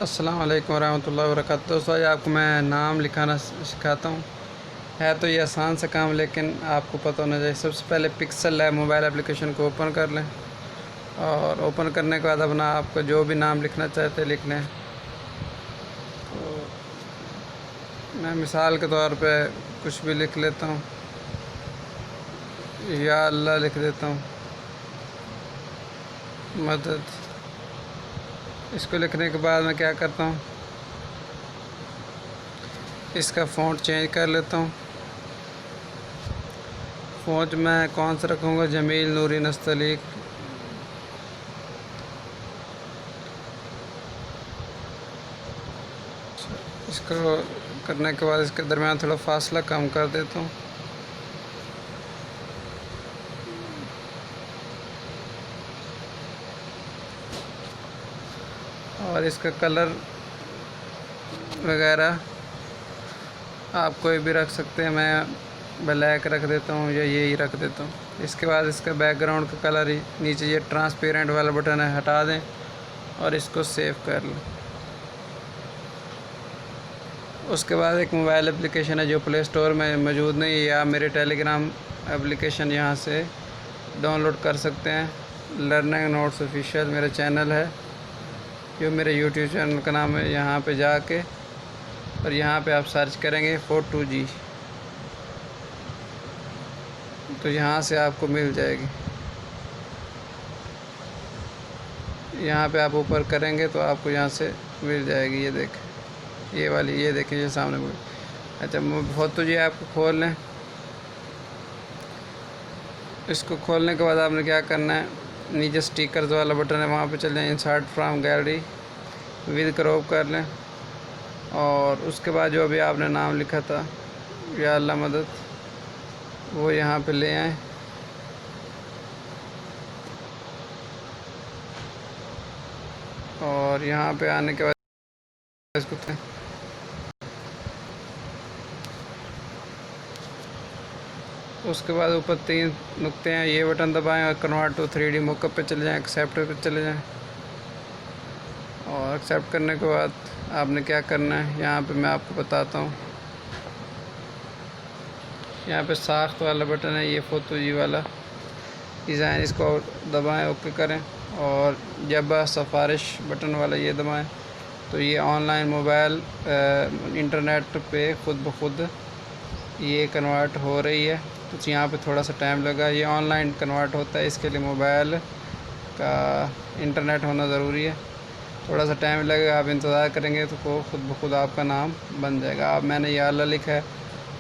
अस्सलाम वालेकुम रहमतुल्लाहि व बरकातहू। दोस्तों, आज आपको मैं नाम लिखाना सिखाता हूँ। है तो ये आसान सा काम, लेकिन आपको पता होना चाहिए। सबसे पहले पिक्सल है मोबाइल एप्लीकेशन को ओपन कर लें, और ओपन करने के बाद अपना आपको जो भी नाम लिखना चाहते लिख लें। तो मैं मिसाल के तौर पे कुछ भी लिख लेता हूँ, या अल्लाह लिख देता हूँ, मदद। इसको लिखने के बाद मैं क्या करता हूँ, इसका फ़ॉन्ट चेंज कर लेता हूँ। फ़ॉन्ट मैं कौन सा रखूँगा, जमील नूरी नस्तलीक। इसको करने के बाद इसके दरमियान थोड़ा फासला कम कर देता हूँ। और इसका कलर वगैरह आप कोई भी रख सकते हैं। मैं ब्लैक रख देता हूँ या यही रख देता हूँ। इसके बाद इसका बैकग्राउंड का कलर ही नीचे ये ट्रांसपेरेंट वाला बटन है, हटा दें और इसको सेव कर लें। उसके बाद एक मोबाइल एप्लीकेशन है जो प्ले स्टोर में मौजूद नहीं है, या मेरे टेलीग्राम एप्लीकेशन यहाँ से डाउनलोड कर सकते हैं। लर्निंग नोट्स ऑफिशियल मेरा चैनल है, जो मेरे यूट्यूब चैनल का नाम है। यहाँ पे जाके और यहाँ पे आप सर्च करेंगे फोर2G, तो यहाँ से आपको मिल जाएगी। यहाँ पे आप ऊपर करेंगे तो आपको यहाँ से मिल जाएगी। ये देख, ये वाली, ये देखें, ये सामने मुझे। अच्छा, फोर2G आपको खोल लें। इसको खोलने के बाद आपने क्या करना है, नीचे स्टिकर्स वाला बटन है, वहाँ पे चले जाएं। Insert from gallery with crop कर लें, और उसके बाद जो अभी आपने नाम लिखा था, या अल्लाह मदद, वो यहाँ पे ले आएँ। और यहाँ पे आने के बाद इसको उसके बाद ऊपर 3 नुक्ते हैं, ये बटन दबाएं और कन्वर्ट टू 3D मॉकअप पे चले जाएं, एक्सेप्ट पे चले जाएं। और एक्सेप्ट करने के बाद आपने क्या करना है, यहाँ पे मैं आपको बताता हूँ। यहाँ पे साख्त वाला बटन है, ये फोर2G वाला डिज़ाइन, इसको दबाएं, ओके करें। और जब सिफारिश बटन वाला ये दबाएं, तो ये ऑनलाइन मोबाइल इंटरनेट पे खुद ब खुद ये कन्वर्ट हो रही है। तो यहाँ पे थोड़ा सा टाइम लगा, ये ऑनलाइन कन्वर्ट होता है, इसके लिए मोबाइल का इंटरनेट होना ज़रूरी है। थोड़ा सा टाइम लगेगा, आप इंतज़ार करेंगे तो खुद ब खुद आपका नाम बन जाएगा। आप, मैंने या अल्लाह लिखा है,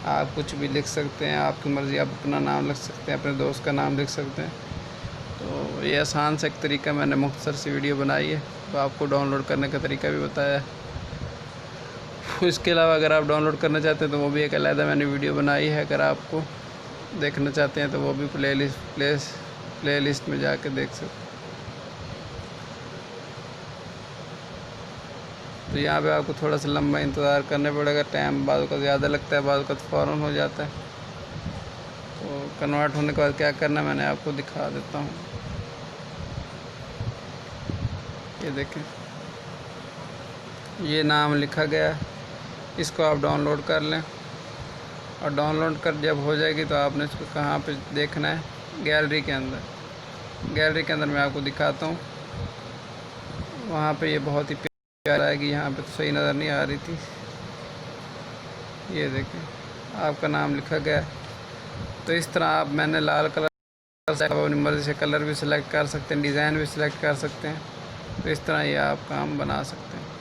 आप कुछ भी लिख सकते हैं, आपकी मर्ज़ी। आप अपना नाम लिख सकते हैं, अपने दोस्त का नाम लिख सकते हैं। तो ये आसान सा एक तरीका मैंने मुख्तसर सी वीडियो बनाई है, तो आपको डाउनलोड करने का तरीका भी बताया है। इसके अलावा अगर आप डाउनलोड करना चाहते हैं तो वो भी एक अलग मैंने वीडियो बनाई है। अगर आपको देखना चाहते हैं तो वो भी प्ले लिस्ट में जाके देख सकते हैं। तो यहाँ पे आपको थोड़ा सा लंबा इंतज़ार करना पड़ेगा। टाइम बाद का ज़्यादा लगता है, बाद का फ़ौरन हो जाता है। तो कन्वर्ट होने के बाद क्या करना, मैंने आपको दिखा देता हूँ। ये देखें, ये नाम लिखा गया, इसको आप डाउनलोड कर लें। और डाउनलोड कर जब हो जाएगी तो आपने इसको कहाँ पे देखना है, गैलरी के अंदर। गैलरी के अंदर मैं आपको दिखाता हूँ। वहाँ पे ये बहुत ही प्यारा आएगी। यहाँ पे तो सही नज़र नहीं आ रही थी। ये देखें, आपका नाम लिखा गया। तो इस तरह आप, मैंने लाल कलर अपनी मर्ज़ी से कलर भी सिलेक्ट कर सकते हैं, डिज़ाइन भी सिलेक्ट कर सकते हैं। तो इस तरह ये आप काम बना सकते हैं।